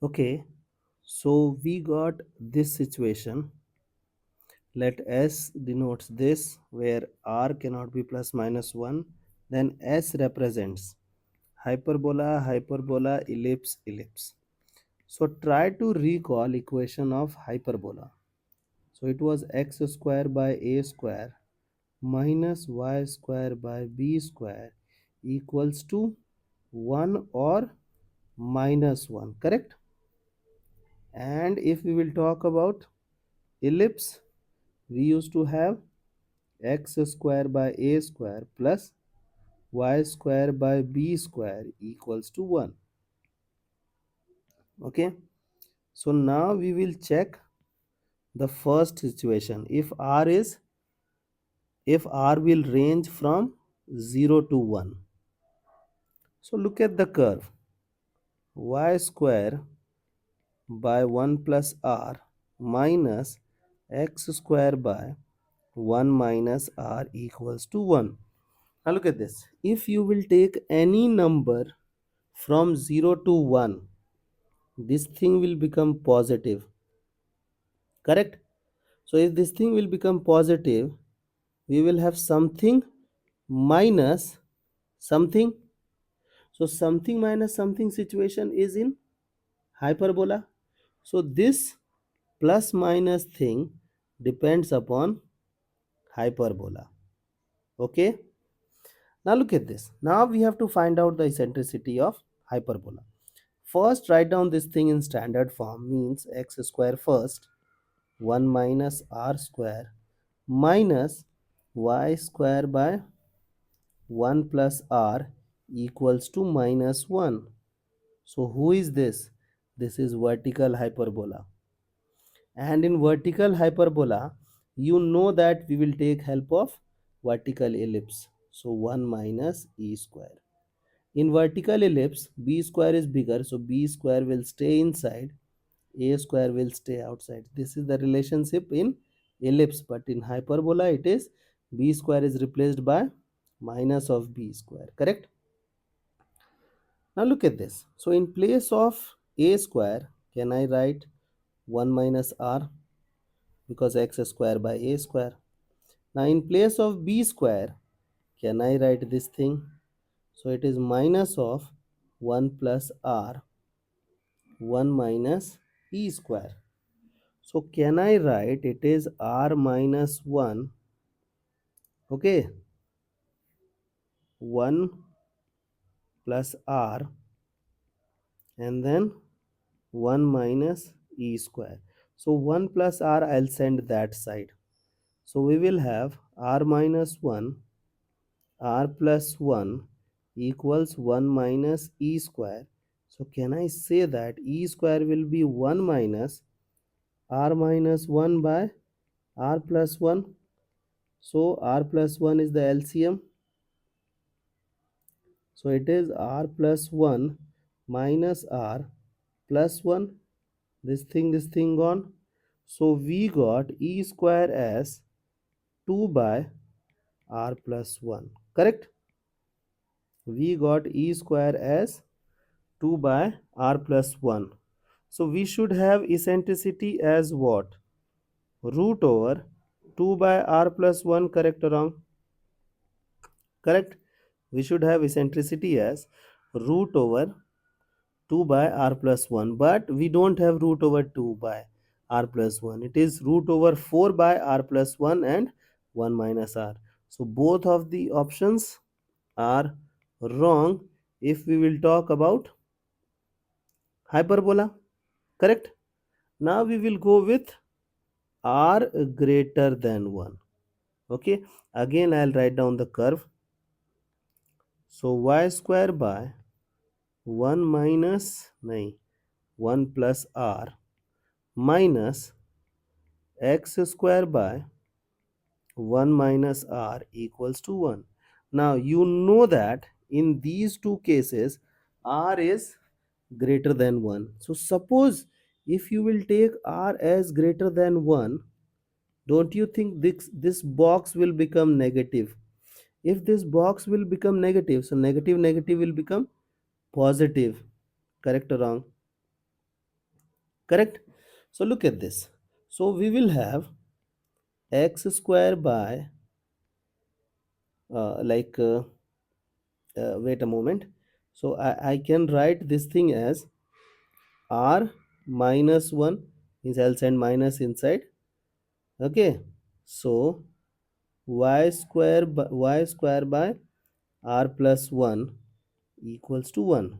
Okay, so we got this situation. Let S denotes this where R cannot be plus minus 1. Then S represents hyperbola, hyperbola, ellipse, ellipse. So try to recall equation of hyperbola. So it was x square by a square minus y square by b square equals to 1 or minus 1, correct? And if we will talk about ellipse, we used to have x square by a square plus y square by b square equals to 1. Okay, so now we will check the first situation. If r will range from 0 to 1. So look at the curve. Y square by 1 plus r minus x square by 1 minus r equals to 1. Now look at this. If you will take any number from 0 to 1, this thing will become positive. Correct? So if this thing will become positive, we will have something minus something. So something minus something situation is in hyperbola. So this plus minus thing depends upon hyperbola. Okay. Now look at this. Now we have to find out the eccentricity of hyperbola. First write down this thing in standard form, means x square first 1 minus r square minus y square by 1 plus r equals to minus 1. So who is this? This is vertical hyperbola. And in vertical hyperbola, you know that we will take help of vertical ellipse. So 1 minus e square. In vertical ellipse, b square is bigger, so b square will stay inside, a square will stay outside. This is the relationship in ellipse, but in hyperbola it is b square is replaced by minus of b square, correct? Now look at this. So in place of a square, can I write 1 minus r, because x square by a square. Now in place of b square, can I write this thing? So it is minus of 1 plus r, 1 minus e square. So can I write it is r minus 1, okay, 1 plus r and then 1 minus e square. So 1 plus r I'll send that side. So we will have r minus 1, r plus 1 equals 1 minus e square. So can I say that e square will be 1 minus r minus 1 by r plus 1. So r plus 1 is the LCM. So it is r plus 1 minus r plus 1. This thing gone. So we got e square as 2 by r plus 1. Correct? We got e square as 2 by r plus 1. So we should have eccentricity as what? Root over 2 by r plus 1, correct or wrong? Correct? We should have eccentricity as root over 2 by r plus 1, but we don't have root over 2 by r plus 1. It is root over 4 by r plus 1 and 1 minus r. So both of the options are wrong if we will talk about hyperbola. Correct? Now we will go with r greater than 1. Okay, again I'll write down the curve. So y square by 1 minus 1 plus r minus x square by 1 minus r equals to 1. Now you know that in these two cases r is greater than 1. So suppose if you will take r as greater than 1, don't you think this box will become negative? If this box will become negative, so negative negative will become positive. Correct or wrong? correct? So look at this. So we will have x square by like wait a moment. So I can write this thing as r minus 1 is else and minus inside. Okay, so y square by r plus 1 equals to 1.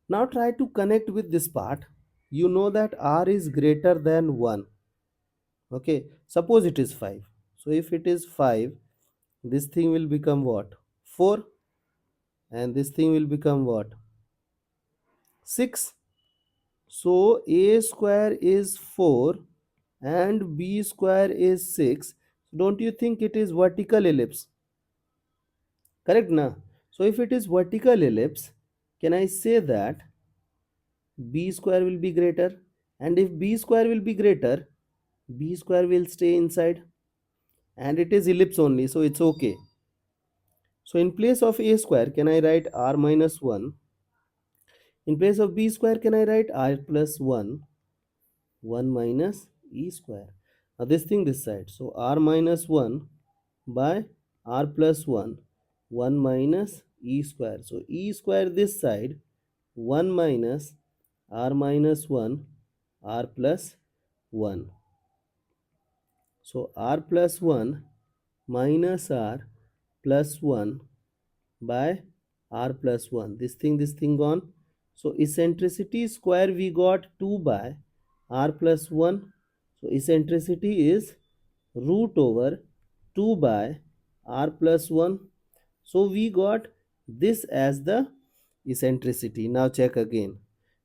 Now try to connect with this part. You know that r is greater than 1. Okay, suppose it is 5. So if it is 5, this thing will become what? 4, and this thing will become what? 6. So a square is 4 and b square is 6. Don't you think it is vertical ellipse? Correct na? So if it is vertical ellipse, can I say that b square will be greater? And if b square will be greater, b square will stay inside, and it is ellipse only, so it's okay. So in place of a square, can I write r minus 1? In place of b square, can I write r plus 1? 1 minus e square. Now this thing this side. So r minus 1 by r plus 1. 1 minus e square. So e square this side. 1 minus r minus 1 r plus 1. So r plus 1 minus r plus 1 by r plus 1. This thing gone. So eccentricity square we got 2 by r plus 1. So eccentricity is root over 2 by r plus 1. So we got this as the eccentricity. Now check again.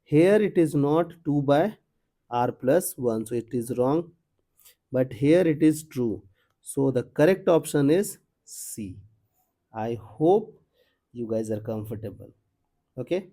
Here it is not 2 by r plus 1. So it is wrong. But here it is true. So the correct option is C. I hope you guys are comfortable. Okay.